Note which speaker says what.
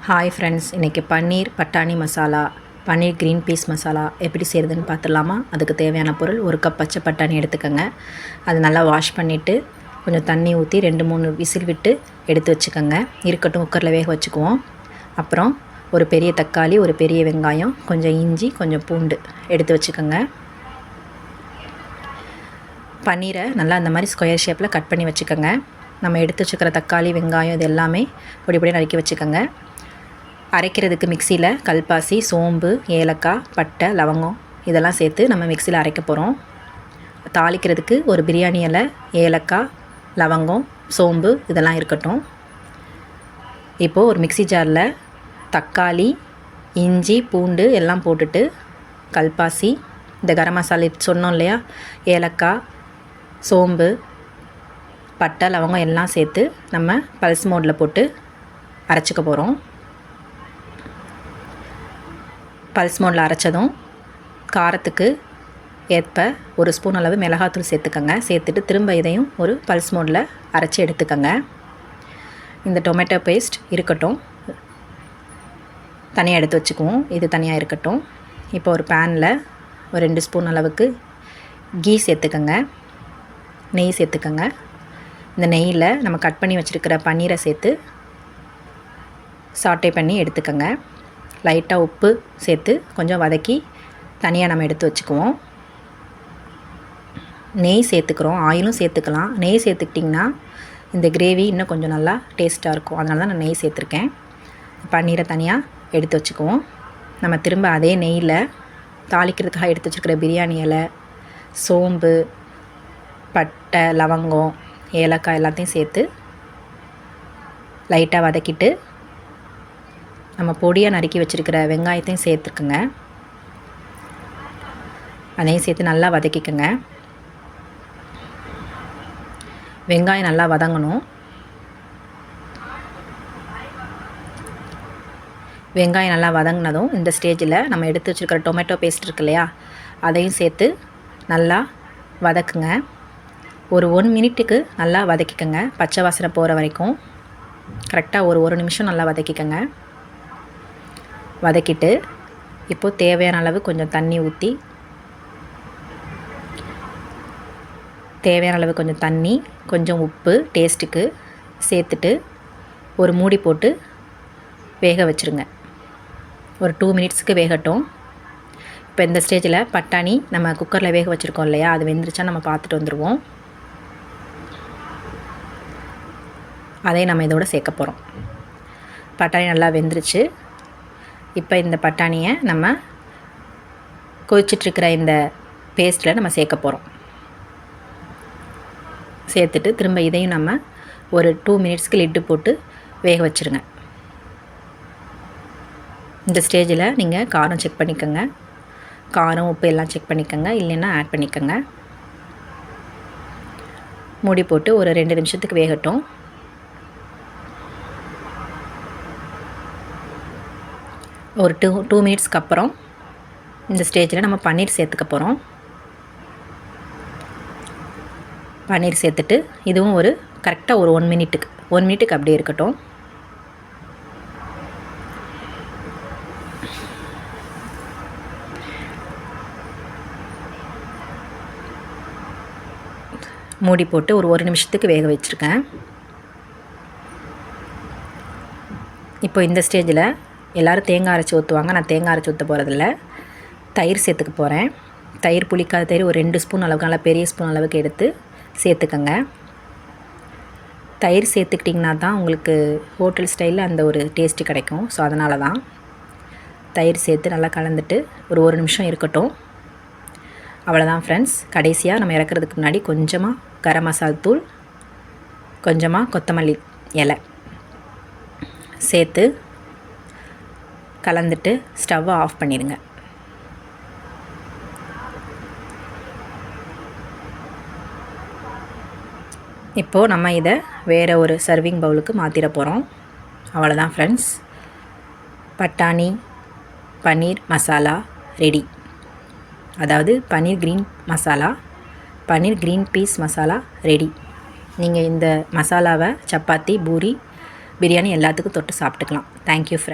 Speaker 1: Hi friends, இன்றைக்கி பன்னீர் பட்டாணி மசாலா, பன்னீர் green peas masala எப்படி செய்கிறதுன்னு பார்த்துடலாமா? அதுக்கு தேவையான பொருள், ஒரு கப் பச்சை பட்டாணி எடுத்துக்கோங்க. அது நல்லா வாஷ் பண்ணிவிட்டு கொஞ்சம் தண்ணி ஊற்றி 2-3 விசில் விட்டு எடுத்து வச்சுக்கோங்க. இருக்கட்டும், குக்கரில் வேக வச்சுக்குவோம். அப்புறம் ஒரு பெரிய தக்காளி, ஒரு பெரிய வெங்காயம், கொஞ்சம் இஞ்சி, கொஞ்சம் பூண்டு எடுத்து வச்சுக்கோங்க. பன்னீரை நல்லா அந்த மாதிரி ஸ்கொயர் ஷேப்பில் கட் பண்ணி வச்சுக்கோங்க. நம்ம எடுத்து வச்சுக்கிற தக்காளி, வெங்காயம் இது எல்லாமே பொடி பொடி நறுக்கி வச்சுக்கோங்க. அரைக்கிறதுக்கு மிக்சியில் கல்பாசி, சோம்பு, ஏலக்காய், பட்டை, லவங்கம் இதெல்லாம் சேர்த்து நம்ம மிக்சியில் அரைக்க போகிறோம். தாளிக்கிறதுக்கு ஒரு பிரியாணி இலை, ஏலக்காய், லவங்கம், சோம்பு இதெல்லாம் இருக்கட்டும். இப்போது ஒரு மிக்சி ஜாரில் தக்காளி, இஞ்சி, பூண்டு எல்லாம் போட்டுட்டு கல்பாசி, இந்த கரம் மசாலா சொன்னோம் இல்லையா, ஏலக்காய், சோம்பு, பட்டை, லவங்கம் எல்லாம் சேர்த்து நம்ம பல்ஸ் மோடில் போட்டு அரைச்சிக்க போகிறோம். பல்ஸ் மோடில் அரைச்சதும் காரத்துக்கு ஏற்ப ஒரு ஸ்பூன் அளவு மிளகாத்தூள் சேர்த்துக்கோங்க. சேர்த்துட்டு திரும்ப இதையும் ஒரு பல்ஸ் மோடில் அரைச்சி எடுத்துக்கோங்க. இந்த டொமேட்டோ பேஸ்ட் இருக்கட்டும், தனியாக எடுத்து வச்சுக்குவோம். இது தனியாக இருக்கட்டும். இப்போ ஒரு பேனில் ஒரு 2 ஸ்பூன் அளவுக்கு கீ சேர்த்துக்கோங்க. நெய் சேர்த்துக்கோங்க. இந்த நெய்யில் நம்ம கட் பண்ணி வச்சுருக்கிற பன்னீரை சேர்த்து சாட்டே பண்ணி எடுத்துக்கோங்க. லைட்டாக உப்பு சேர்த்து கொஞ்சம் வதக்கி தனியாக நம்ம எடுத்து வச்சுக்குவோம். நெய் சேர்த்துக்கிறோம், ஆயிலும் சேர்த்துக்கலாம். நெய் சேர்த்துக்கிட்டிங்கன்னா இந்த கிரேவி இன்னும் கொஞ்சம் நல்லா டேஸ்ட்டாக இருக்கும். அதனால தான் நான் நெய் சேர்த்துருக்கேன். பன்னீரை தனியாக எடுத்து வச்சுக்குவோம். நம்ம திரும்ப அதே நெய்யில் தாளிக்கிறதுக்காக எடுத்து வச்சுருக்கிற பிரியாணி இலை, சோம்பு, பட்டை, லவங்கம், ஏலக்காய் எல்லாத்தையும் சேர்த்து லைட்டாக வதக்கிட்டு நம்ம பொடியாக நறுக்கி வச்சுருக்கிற வெங்காயத்தையும் சேர்த்துக்குங்க. அதையும் சேர்த்து நல்லா வதக்கிக்கோங்க. வெங்காயம் நல்லா வதங்கணும். வெங்காயம் நல்லா வதங்கினதும் இந்த ஸ்டேஜில் நம்ம எடுத்து வச்சுருக்கிற டொமேட்டோ பேஸ்ட் இருக்கு இல்லையா, அதையும் சேர்த்து நல்லா வதக்குங்க. ஒரு 1 மினிட்டுக்கு நல்லா வதக்கிக்கோங்க. பச்சை வாசனை போகிற வரைக்கும் கரெக்டாக ஒரு நிமிஷம் நல்லா வதக்கிக்கோங்க. வதக்கிட்டு இப்போது தேவையான அளவு கொஞ்சம் தண்ணி ஊற்றி, தேவையான அளவு கொஞ்சம் தண்ணி, கொஞ்சம் உப்பு டேஸ்ட்டுக்கு சேர்த்துட்டு ஒரு மூடி போட்டு வேக வச்சுருங்க. ஒரு 2 மினிட்ஸுக்கு வேகட்டும். இப்போ இந்த ஸ்டேஜில் பட்டாணி நம்ம குக்கரில் வேக வச்சுருக்கோம் இல்லையா, அது வெந்துருச்சா நம்ம பார்த்துட்டு வந்துடுவோம். அதை நம்ம இதோட சேர்க்க போகிறோம். பட்டாணி நல்லா வெந்துருச்சு. இப்போ இந்த பட்டாணியை நம்ம கொதிச்சிட்ருக்கிற இந்த பேஸ்ட்டில் நம்ம சேர்க்க போகிறோம். சேர்த்துட்டு திரும்ப இதையும் நம்ம ஒரு 2 மினிட்ஸ்க்கு லிட்டு போட்டு வேக வச்சுருங்க. இந்த ஸ்டேஜில் நீங்கள் காரம் செக் பண்ணிக்கோங்க. காரம், உப்பு எல்லாம் செக் பண்ணிக்கோங்க. இல்லைன்னா ஆட் பண்ணிக்கோங்க. மூடி போட்டு ஒரு 2 நிமிஷத்துக்கு வேகட்டும். ஒரு 2 மினிட்ஸ்க்கு அப்புறம் இந்த ஸ்டேஜில் நம்ம பன்னீர் சேர்த்துக்க போகிறோம். பன்னீர் சேர்த்துட்டு இதுவும் ஒரு கரெக்டாக ஒரு 1 மினிட்டுக்கு அப்படியே இருக்கட்டும். மூடி போட்டு ஒரு 1 நிமிஷத்துக்கு வேக வச்சுருக்கேன். இப்போ இந்த ஸ்டேஜில் எல்லோரும் தேங்காய் அரைச்சி ஊற்றுவாங்க. நான் தேங்காய் அரைச்சி ஊற்ற போகிறதில்ல. தயிர் சேர்த்துக்க போகிறேன். தயிர், புளிக்காத தயிர் ஒரு 2 ஸ்பூன் அளவுக்கு, நல்லா பெரிய ஸ்பூன் அளவுக்கு எடுத்து சேர்த்துக்கங்க. தயிர் சேர்த்துக்கிட்டிங்கன்னா தான் உங்களுக்கு ஹோட்டல் ஸ்டைலில் அந்த ஒரு டேஸ்ட்டு கிடைக்கும். ஸோ அதனால தான் தயிர் சேர்த்து நல்லா கலந்துட்டு ஒரு 1 நிமிஷம் இருக்கட்டும். அவ்வளோதான் ஃப்ரெண்ட்ஸ். கடைசியாக நம்ம இறக்குறதுக்கு முன்னாடி கொஞ்சமாக கரம் மசால் தூள், கொஞ்சமாக கொத்தமல்லி இலை சேர்த்து கலந்துட்டு ஸ்டவ்வை ஆஃப் பண்ணிடுங்க. இப்போது நம்ம இதை வேறு ஒரு சர்விங் பவுலுக்கு மாற்றிட போகிறோம். அவ்வளோதான் ஃப்ரெண்ட்ஸ். பட்டாணி பன்னீர் மசாலா ரெடி. அதாவது பன்னீர் க்ரீன் மசாலா, பன்னீர் க்ரீன் பீஸ் மசாலா ரெடி. நீங்கள் இந்த மசாலாவை சப்பாத்தி, பூரி, பிரியாணி எல்லாத்துக்கும் தொட்டு சாப்பிட்டுக்கலாம். Thank you friend.